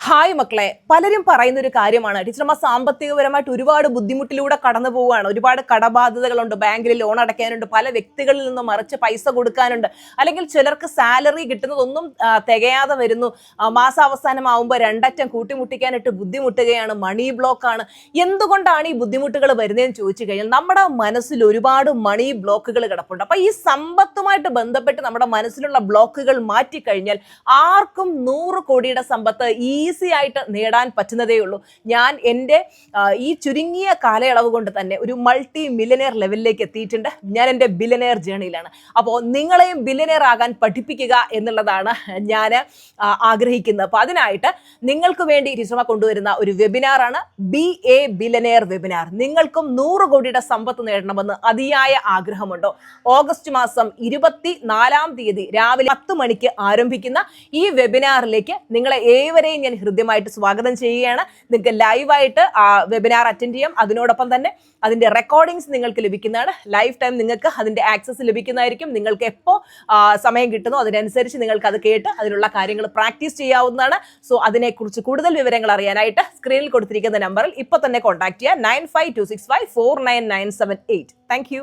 Hi മക്കളെ, പലരും പറയുന്ന ഒരു കാര്യമാണ് ടീച്ചർമാർ സാമ്പത്തികപരമായിട്ട് ഒരുപാട് ബുദ്ധിമുട്ടിലൂടെ കടന്നു പോവുകയാണ്. ഒരുപാട് കടബാധ്യതകളുണ്ട്, ബാങ്കിൽ ലോൺ അടയ്ക്കാനുണ്ട്, പല വ്യക്തികളിൽ നിന്ന് മറിച്ച് പൈസ കൊടുക്കാനുണ്ട്, അല്ലെങ്കിൽ ചിലർക്ക് സാലറി കിട്ടുന്നതൊന്നും തികയാതെ വരുന്നു. മാസാവസാനമാവുമ്പോൾ രണ്ടറ്റം കൂട്ടിമുട്ടിക്കാനായിട്ട് ബുദ്ധിമുട്ടുകയാണ്, മണി ബ്ലോക്കാണ്. എന്തുകൊണ്ടാണ് ഈ ബുദ്ധിമുട്ടുകൾ വരുന്നതെന്ന് ചോദിച്ചു കഴിഞ്ഞാൽ നമ്മുടെ മനസ്സിൽ ഒരുപാട് മണി ബ്ലോക്കുകൾ കിടപ്പുണ്ട്. അപ്പൊ ഈ സമ്പത്തുമായിട്ട് ബന്ധപ്പെട്ട് നമ്മുടെ മനസ്സിലുള്ള ബ്ലോക്കുകൾ മാറ്റിക്കഴിഞ്ഞാൽ ആർക്കും 100 കോടിയുടെ സമ്പത്ത് ഈസി ആയിട്ട് നേടാൻ പറ്റുന്നതേ ഉള്ളൂ. ഞാൻ എൻ്റെ ഈ ചുരുങ്ങിയ കാലയളവ് കൊണ്ട് തന്നെ ഒരു മൾട്ടി മില്യനെയർ ലെവലിലേക്ക് എത്തിയിട്ടുണ്ട്. ഞാൻ എൻ്റെ ബില്യനെയർ ജേണിയിലാണ്. അപ്പോൾ നിങ്ങളെയും ബില്യനെയർ ആകാൻ പഠിപ്പിക്കുക എന്നുള്ളതാണ് ഞാൻ ആഗ്രഹിക്കുന്നത്. അപ്പോൾ അതിനായിട്ട് നിങ്ങൾക്ക് വേണ്ടി ടീച്ചർമാർ കൊണ്ടുവരുന്ന ഒരു വെബിനാറാണ് BA ബില്യനെയർ വെബിനാർ. നിങ്ങൾക്കും 100 കോടിയുടെ സമ്പത്ത് നേടണമെന്ന് അതിയായ ആഗ്രഹമുണ്ടോ? ഓഗസ്റ്റ് മാസം 24-ാം തീയതി രാവിലെ 10 മണിക്ക് ആരംഭിക്കുന്ന ഈ വെബിനാറിലേക്ക് നിങ്ങളെ ഏവരെയും ഞാൻ ഹൃദ്യമായിട്ട് സ്വാഗതം ചെയ്യുകയാണ്. നിങ്ങൾക്ക് ലൈവായിട്ട് വെബിനാർ അറ്റൻഡ് ചെയ്യാം. അതിനോടൊപ്പം തന്നെ അതിന്റെ റെക്കോർഡിങ്സ് നിങ്ങൾക്ക് ലഭിക്കുന്നതാണ്. ലൈഫ് ടൈം നിങ്ങൾക്ക് അതിന്റെ ആക്സസ് ലഭിക്കുന്നതായിരിക്കും. നിങ്ങൾക്ക് എപ്പോൾ സമയം കിട്ടുന്നോ അതിനനുസരിച്ച് നിങ്ങൾക്ക് അത് കേട്ട് അതിനുള്ള കാര്യങ്ങൾ പ്രാക്ടീസ് ചെയ്യാവുന്നതാണ്. സോ അതിനെക്കുറിച്ച് കൂടുതൽ വിവരങ്ങൾ അറിയാനായിട്ട് സ്ക്രീനിൽ കൊടുത്തിരിക്കുന്ന നമ്പറിൽ ഇപ്പോൾ തന്നെ കോൺടാക്ട് ചെയ്യുക. 9526549978. Thank you.